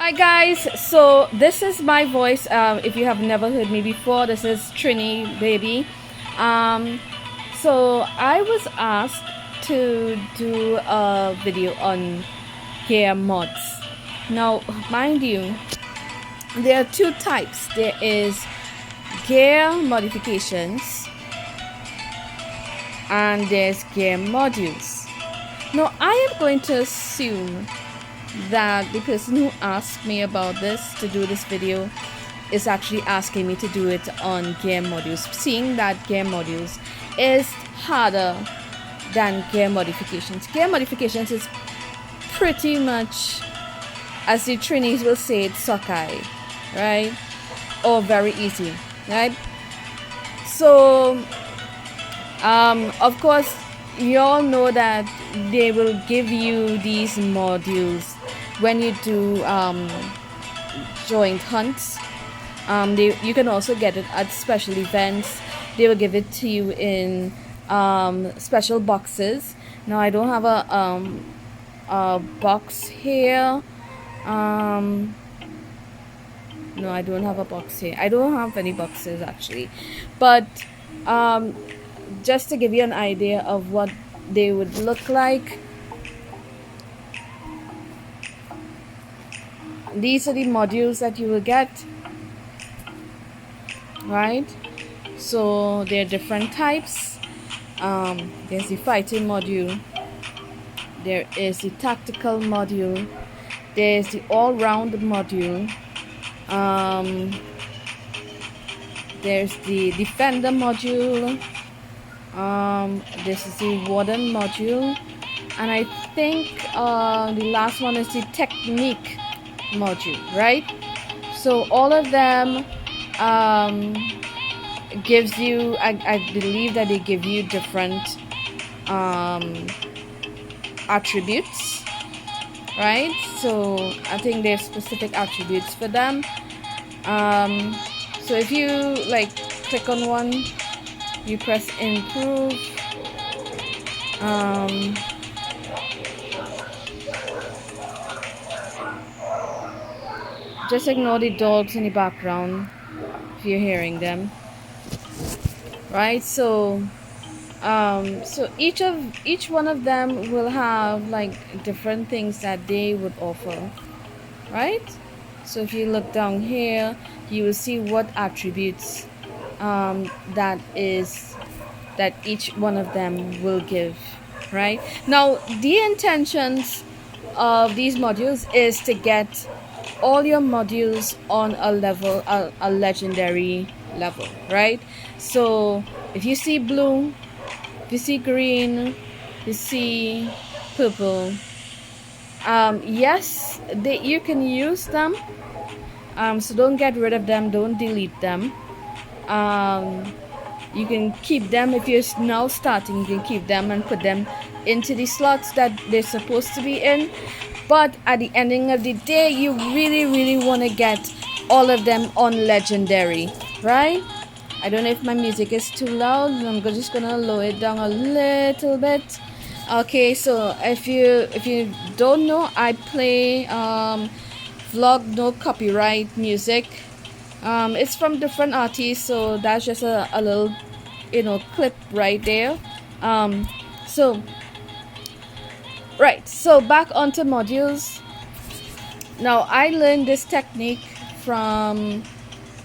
Hi guys, so this is my voice. If you have never heard me before, this is Trini Baby. Um, so I was asked to do a video on gear mods. Now, mind you, there are two types. There is gear modifications and there's gear modules. Now, I am going to assume that the person who asked me about this to do this video is actually asking me to do it on gear modules, seeing that gear modules is harder than gear modifications. Gear modifications is pretty much, as the trainees will say, it's sockeye, right? Or very easy, right? So of course you all know that they will give you these modules when you do joint hunts. You can also get it at special events. They will give it to you in special boxes. Now I don't have a box here. No, I don't have a box here. I don't have any boxes actually, but just to give you an idea of what they would look like, these are the modules that you will get, right? So there are different types. There's the fighting module, there is the tactical module, there's the all-round module, there's the defender module, this is the warden module, and I think the last one is the technique module, right? So all of them gives you, I believe that they give you different attributes, right? So I think there's specific attributes for them. So if you like click on one, you press improve, just ignore the dogs in the background if you're hearing them, right? So so each one of them will have like different things that they would offer, right? So if you look down here, you will see what attributes that each one of them will give, right? Now the intentions of these modules is to get all your modules on a level, a legendary level, right? So if you see blue, if you see green, you see purple, yes, you can use them, so don't get rid of them, don't delete them. You can keep them. If you're now starting, you can keep them and put them into the slots that they're supposed to be in. But at the ending of the day, you really want to get all of them on legendary, right? I don't know if my music is too loud. I'm just gonna lower it down a little bit. Okay, so if you don't know, I play vlog no copyright music. It's from different artists, so that's just a little clip right there. So right, so back onto modules. Now I learned this technique from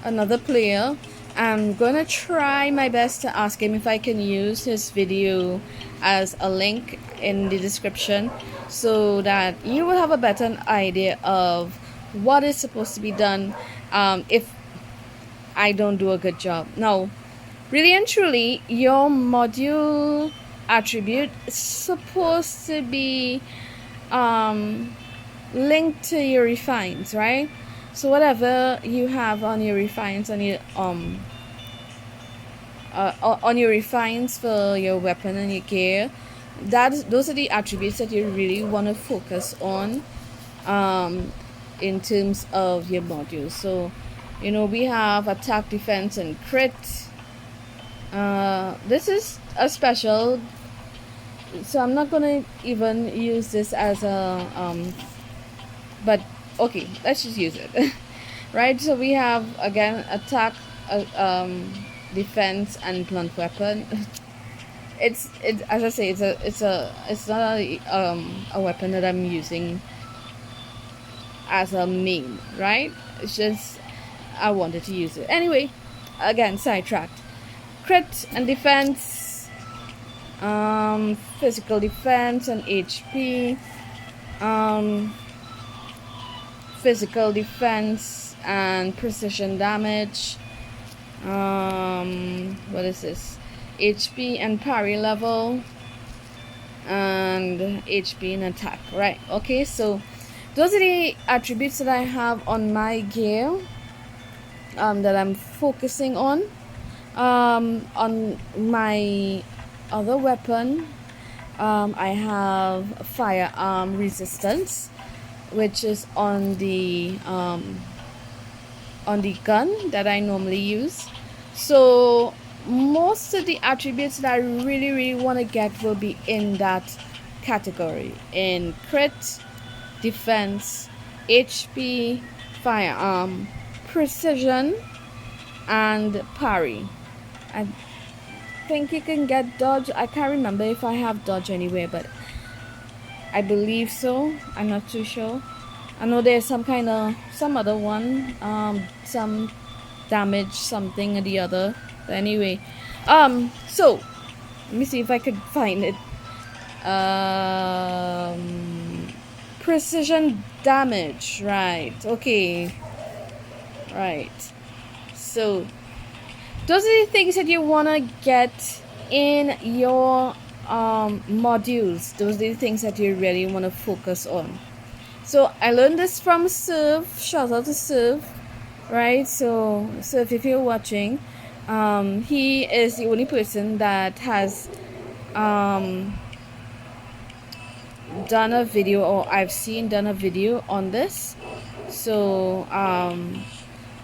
another player. I'm gonna try my best to ask him if I can use his video as a link in the description, so that you will have a better idea of what is supposed to be done if I don't do a good job. Now, really and truly, your module attribute is supposed to be linked to your refines, right? So whatever you have on your refines, on your refines for your weapon and your gear, those are the attributes that you really want to focus on in terms of your modules. So we have attack, defense, and crit. This is a special, so I'm not gonna even use this as a but okay, let's just use it. Right, so we have again attack, defense, and blunt weapon. It as I say, it's not a weapon that I'm using as a main, right? It's just I wanted to use it anyway. Again, sidetracked. Crit and defense, physical defense and HP, physical defense and precision damage. What is this? HP and parry level, and HP and attack. Right. Okay. So those are the attributes that I have on my gear. That I'm focusing on. On my other weapon, I have firearm resistance, which is on the gun that I normally use. So most of the attributes that I really want to get will be in that category, in crit, defense, HP, firearm, precision, and parry. I think you can get dodge. I can't remember if I have dodge anywhere, but I believe so. I'm not too sure. I know there's some other one, some damage, something or the other. But anyway, so let me see if I could find it. Precision damage, right? Okay, right. So those are the things that you wanna get in your modules. Those are the things that you really wanna focus on. So I learned this from Serve. Shout out to Serve, right? So Serve, if you're watching, he is the only person that has done a video, or I've seen done a video on this. So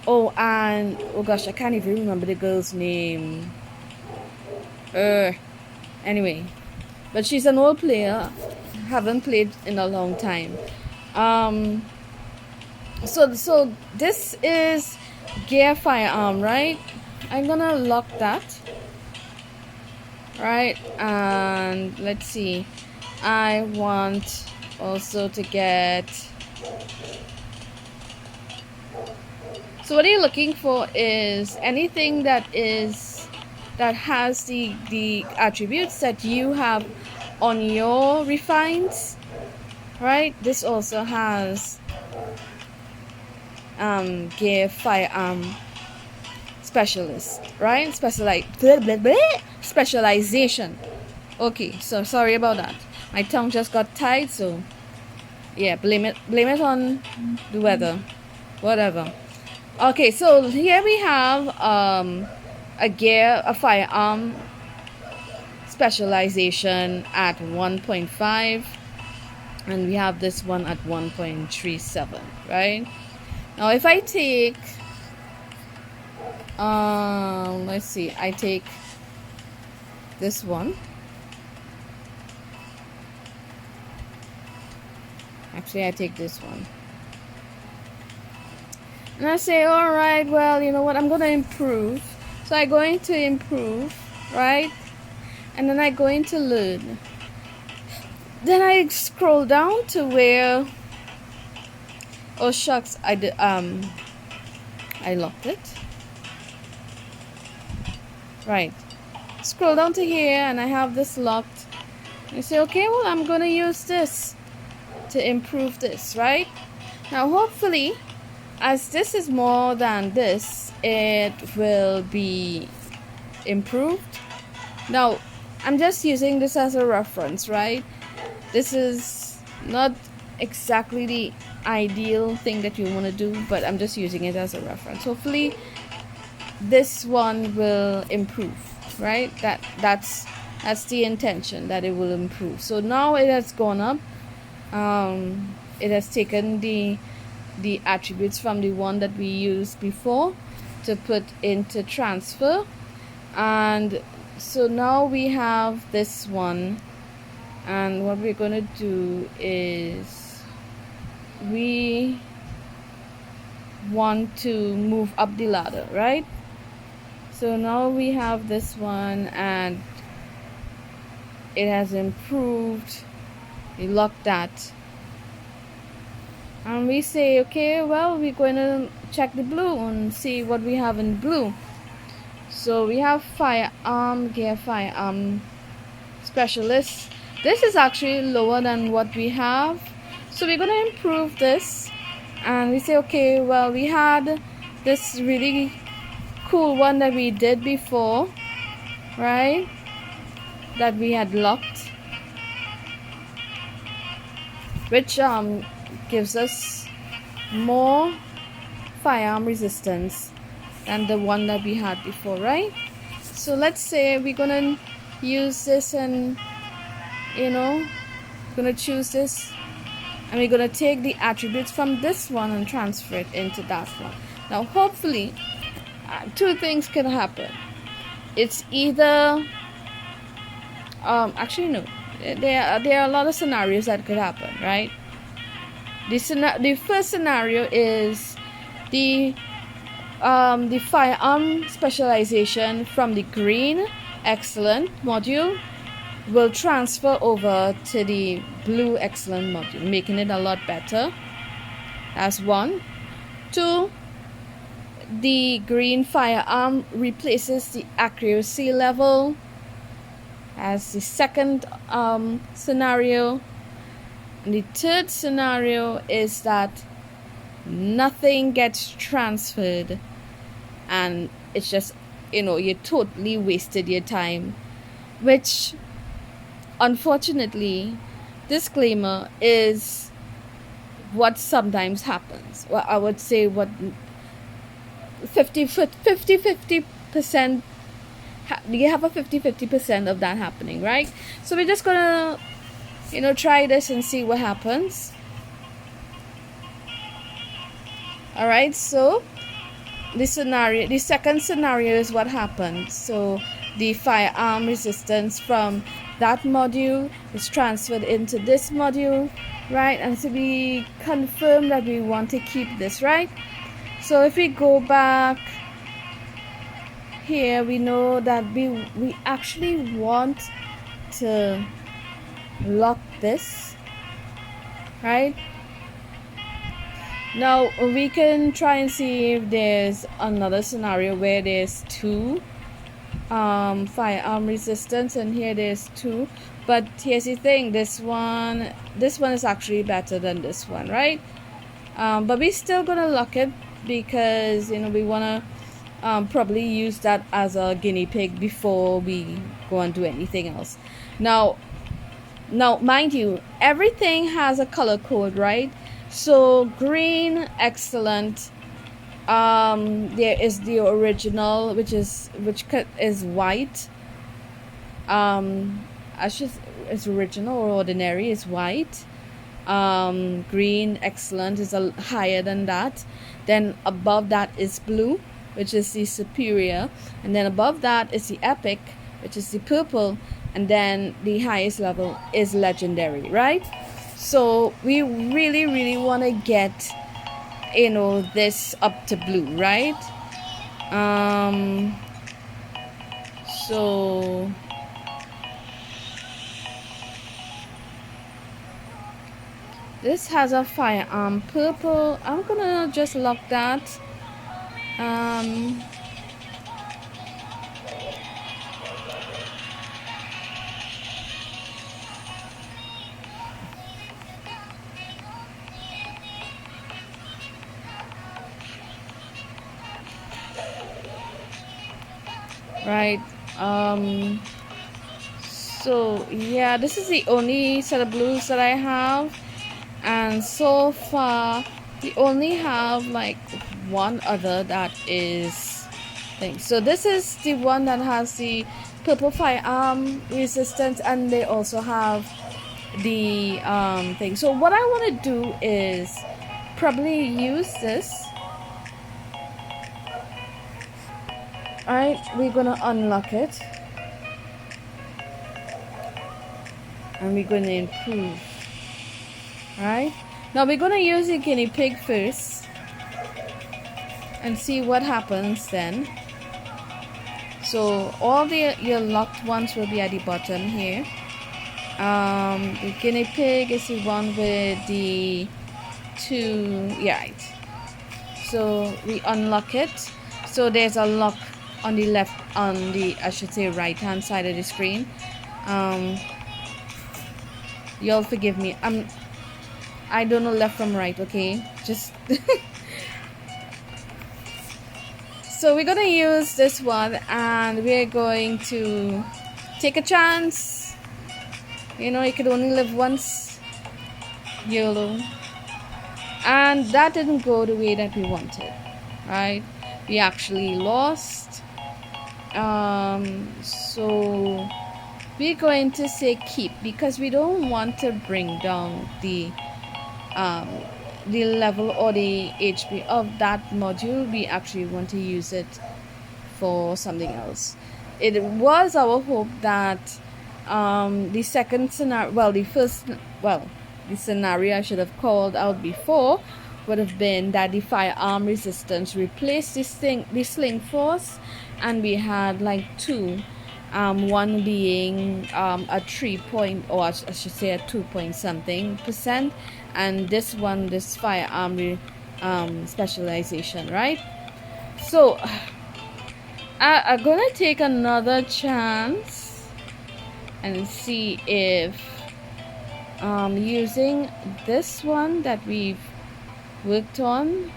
oh, and oh gosh, I can't even remember the girl's name. Anyway, but she's an old player. Haven't played in a long time. So this is gear firearm, right? I'm gonna lock that, right? And let's see, I want also to get, so what you're looking for is anything that has the attributes that you have on your refines, right? This also has gear firearm specialist, right? Specialization. Okay, so sorry about that. My tongue just got tied, so yeah, blame it on the weather, whatever. Okay, so here we have a firearm specialization at 1.5, and we have this one at 1.37, right? Now if I take let's see, I take this one. Actually, I take this one. And I say, alright, well, you know what, I'm gonna improve. So I'm going to improve, right? And then I'm going to learn. Then I scroll down to where, oh shucks, I locked it. Right. Scroll down to here and I have this locked. You say, okay, well, I'm gonna use this to improve this, right? Now hopefully, as this is more than this, it will be improved. Now I'm just using this as a reference, right? This is not exactly the ideal thing that you want to do, but I'm just using it as a reference. Hopefully this one will improve, right? That's the intention, that it will improve. So now it has gone up. It has taken the attributes from the one that we used before to put into transfer, and so now we have this one, and what we're going to do is we want to move up the ladder, right? So now we have this one and it has improved. We lock that and we say, okay, well, we're going to check the blue and see what we have in blue. So we have firearm gear, firearm specialist. This is actually lower than what we have, so we're going to improve this. And we say, okay, well, we had this really cool one that we did before, right, that we had locked, which gives us more firearm resistance than the one that we had before, right? So let's say we're gonna use this and gonna choose this, and we're gonna take the attributes from this one and transfer it into that one. Now hopefully two things can happen. It's either actually no, there are a lot of scenarios that could happen, right? The first scenario is the firearm specialization from the green excellent module will transfer over to the blue excellent module, making it a lot better. That's one. Two, the green firearm replaces the accuracy level as the second scenario. And the third scenario is that nothing gets transferred and it's just, you totally wasted your time, which unfortunately, disclaimer, is what sometimes happens. Well, I would say what 50% you have a 50% of that happening, right? So we're just gonna try this and see what happens. All right, so the second scenario is what happened. So the firearm resistance from that module is transferred into this module, right? And so we confirm that we want to keep this, right? So if we go back here, we know that we actually want to lock this, right? Now we can try and see if there's another scenario where there's two firearm resistance, and here there's two. But here's the thing, this one is actually better than this one, right? But we're still gonna lock it because we wanna probably use that as a guinea pig before we go and do anything else. Now mind you, everything has a color code, right? So green excellent, there is the original, which is white. It's original or ordinary is white. Green excellent is higher than that. Then above that is blue, which is the superior, and then above that is the epic, which is the purple, and then the highest level is legendary, right? So we really want to get this up to blue, right? So this has a firearm purple. I'm gonna just lock that. Right. So yeah, this is the only set of blues that I have, and so far we only have like one other that is thing. So this is the one that has the purple firearm resistance, and they also have the thing. So what I want to do is probably use this. Alright, we're gonna unlock it and we're gonna improve. Alright, now we're gonna use the guinea pig first. and see what happens then. So all your locked ones will be at the bottom here. The guinea pig is the one with the two, yeah, right. So we unlock it. So there's a lock on the left, on the, I should say, right hand side of the screen. Y'all forgive me, I don't know left from right, okay, just so we're gonna use this one, and we're going to take a chance. You know, you could only live once. YOLO. And that didn't go the way that we wanted, right? We actually lost. So we're going to say keep, because we don't want to bring down the level or the HP of that module. We actually want to use it for something else. It was our hope that the second scenario, the scenario I should have called out before would have been that the firearm resistance replaced the sling force, and we had like two, one being a 3 point, or I should say a 2 point something percent, and this one, this firearm specialization, right? So I'm gonna take another chance and see if using this one that we've worked on,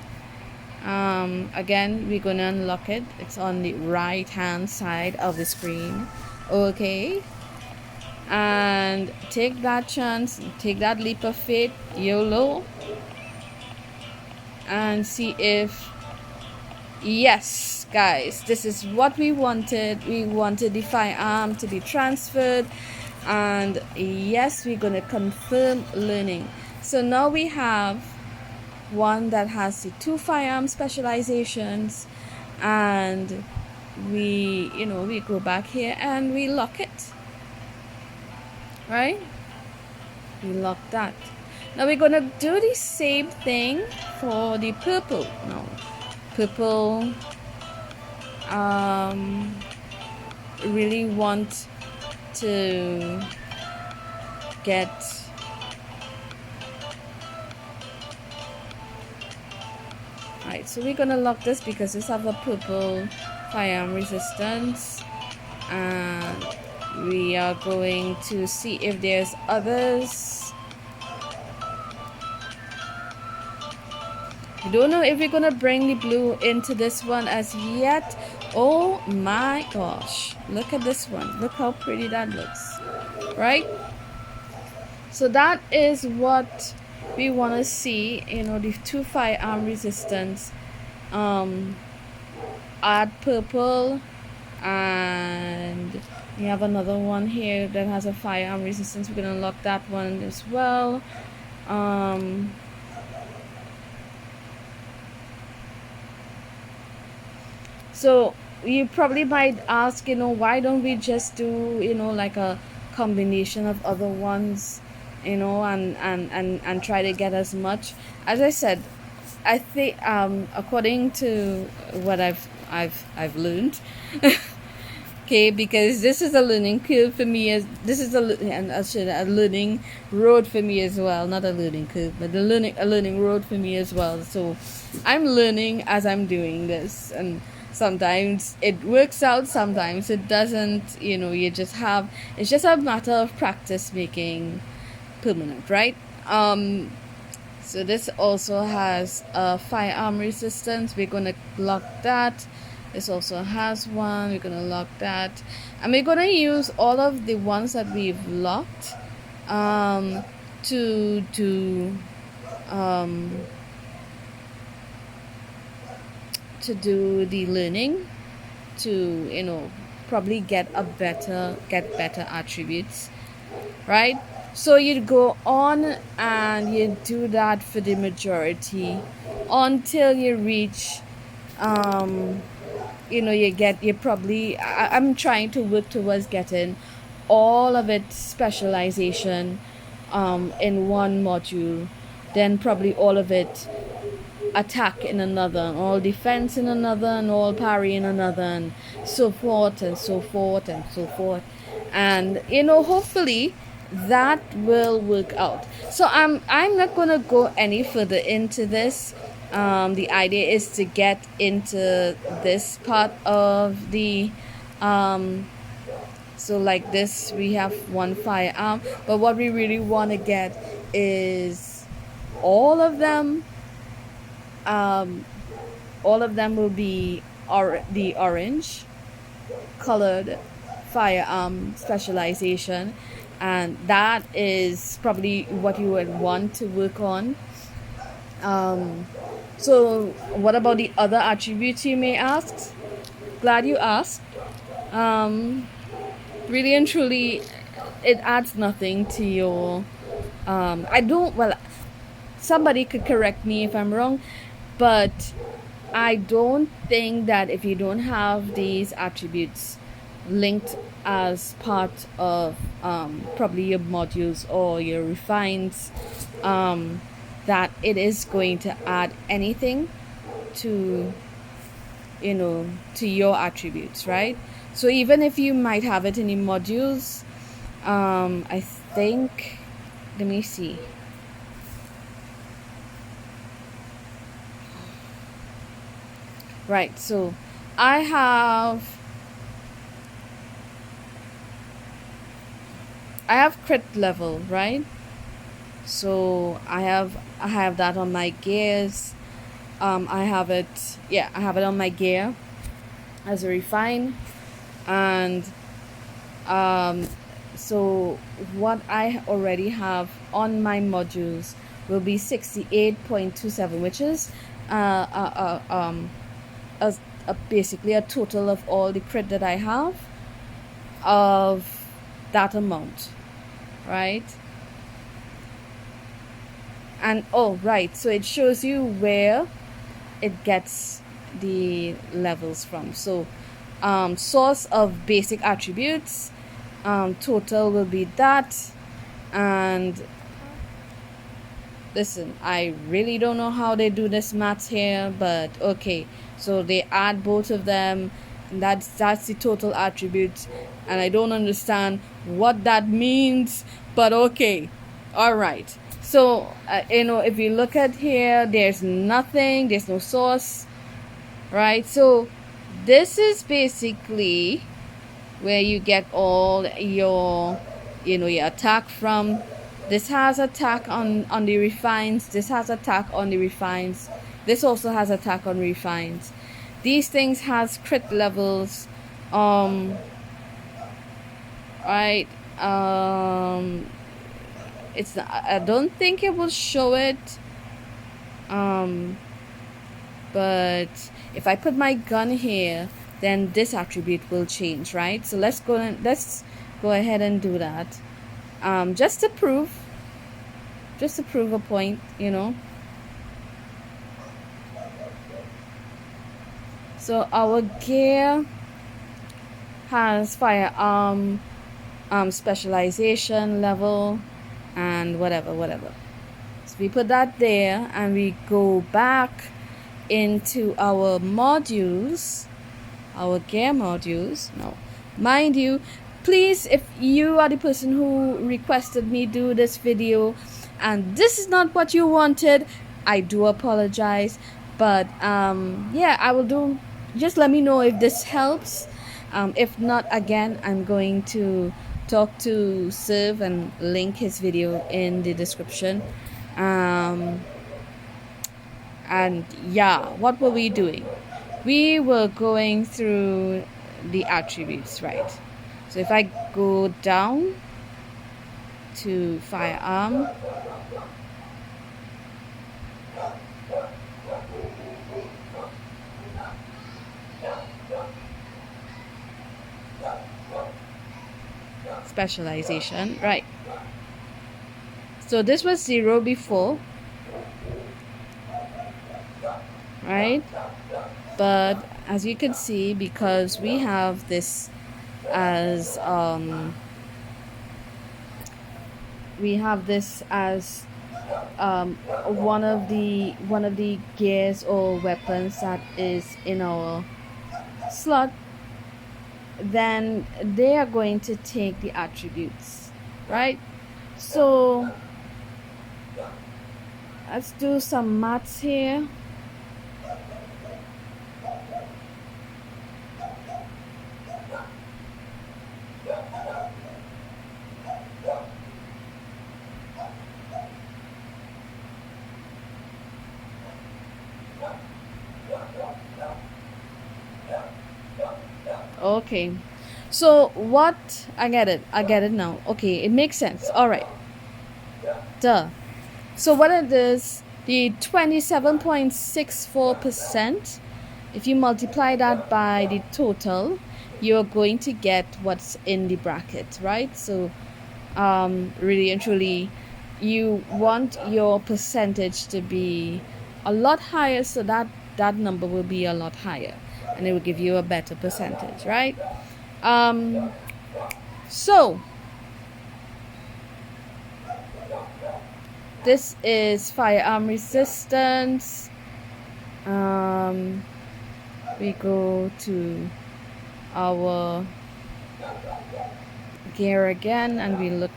again, we're gonna unlock it. It's on the right hand side of the screen, okay, and take that chance, take that leap of faith, YOLO, and see if, yes guys, this is what we wanted. We wanted the firearm to be transferred, and yes, we're gonna confirm learning. So now we have one that has the two firearm specializations, and we go back here and we lock it, right? We lock that. Now we're gonna do the same thing for the purple. Now purple really want to get right, so we're gonna lock this because this have a purple firearm resistance, and we are going to see if there's others. I don't know if we're gonna bring the blue into this one as yet. Oh my gosh, look at this one, look how pretty that looks, right? So that is what we want to see, the two firearm resistance add purple, and we have another one here that has a firearm resistance. We're gonna unlock that one as well. So you probably might ask, why don't we just do, like a combination of other ones, and try to get as much. As I said, I think according to what I've learned, okay, because this is a learning curve for me, a learning road for me as well, not a learning curve, but a learning road for me as well. So I'm learning as I'm doing this, and sometimes it works out, sometimes it doesn't. It's just a matter of practice making permanent, right? So this also has a firearm resistance. We're gonna lock that. This also has one. We're gonna lock that, and we're gonna use all of the ones that we've locked to do the learning, to probably get better attributes, right? So you go on and you do that for the majority until you reach I'm trying to work towards getting all of its specialization in one module, then probably all of it attack in another, and all defense in another, and all parry in another, and so forth and so forth and so forth. And hopefully that will work out. So I'm not gonna go any further into this. The idea is to get into this part of the so like this, we have one firearm, but what we really want to get is all of them. All of them will be the orange colored firearm specialization, and that is probably what you would want to work on. So what about the other attributes, you may ask? Glad you asked. Really and truly, it adds nothing to your I don't well somebody could correct me if I'm wrong, but I don't think that if you don't have these attributes linked as part of probably your modules or your refines, that it is going to add anything to to your attributes, right? So even if you might have it in your modules, I think, let me see. Right, so I have crit level, right? So I have that on my gears. I have it on my gear as a refine. And so what I already have on my modules will be 68.27, which is basically a total of all the crit that I have of that amount, right? And right, so it shows you where it gets the levels from. So source of basic attributes, total will be that. And listen, I really don't know how they do this maths here, but okay, so they add both of them, and that's the total attributes, and I don't understand what that means, but okay. All right, so if you look at here, there's nothing, there's no source, right? So this is basically where you get all your your attack from. This has attack on the refines, this has attack on the refines, this also has attack on refines. These things has crit levels, right? It's not, I don't think it will show it, but if I put my gun here, then this attribute will change, right? So let's go ahead and do that, just to prove a point, So our gear has firearm specialization level and whatever. So we put that there, and we go back into our modules, our gear modules. Now, mind you, please, if you are the person who requested me do this video and this is not what you wanted, I do apologize, but I will do. Just let me know if this helps. If not, again, I'm going to talk to Serve and link his video in the description. And what were we doing? We were going through the attributes, right? So if I go down to firearm, specialization, right? So this was 0 before, right? But as you can see, because we have this as one of the gears or weapons that is in our slot, then they are going to take the attributes, right? So let's do some maths here. Okay, so what, I get it now. Okay, it makes sense. All right, duh. So what it is, the 27.64%, if you multiply that by the total, you're going to get what's in the bracket, right? So really and truly, you want your percentage to be a lot higher, so that that number will be a lot higher and it will give you a better percentage, right? So this is firearm resistance. We go to our gear again and we look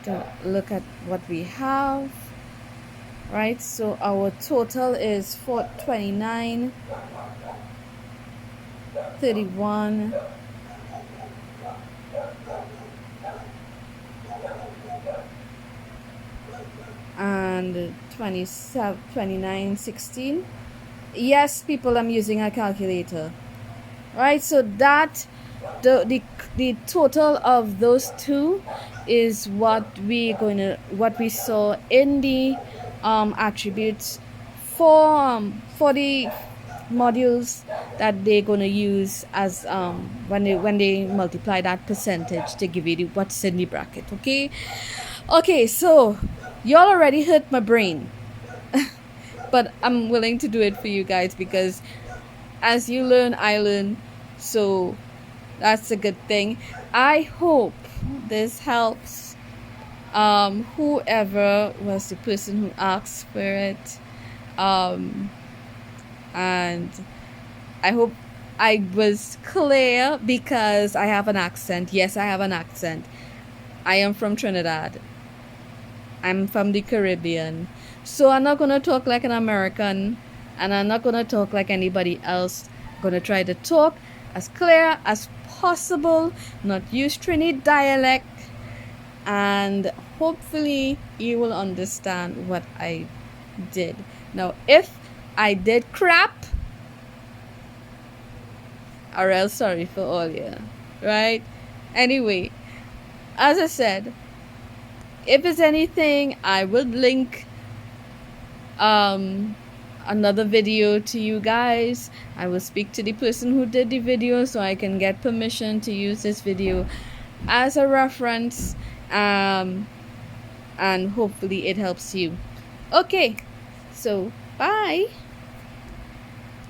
at what we have, right? So our total is 429, 31, and 27, 29, 16. Yes, people, I'm using a calculator, right? So that the total of those two is what we saw in the attributes for the modules that they're going to use as when they multiply that percentage to give you what's in the bracket. Okay, so y'all already hurt my brain. But I'm willing to do it for you guys because as you learn, I learn. So that's a good thing. I hope this helps whoever was the person who asked for it. And I hope I was clear because I have an accent. Yes, I have an accent. I am from Trinidad. I'm from the Caribbean. So I'm not going to talk like an American and I'm not going to talk like anybody else. I'm going to try to talk as clear as possible, not use Trini dialect, and hopefully you will understand what I did. Now, if I did crap, or else sorry for all you, right? Anyway, as I said, if it's anything, I would link another video to you guys. I will speak to the person who did the video so I can get permission to use this video as a reference, and hopefully it helps you. Okay, so bye.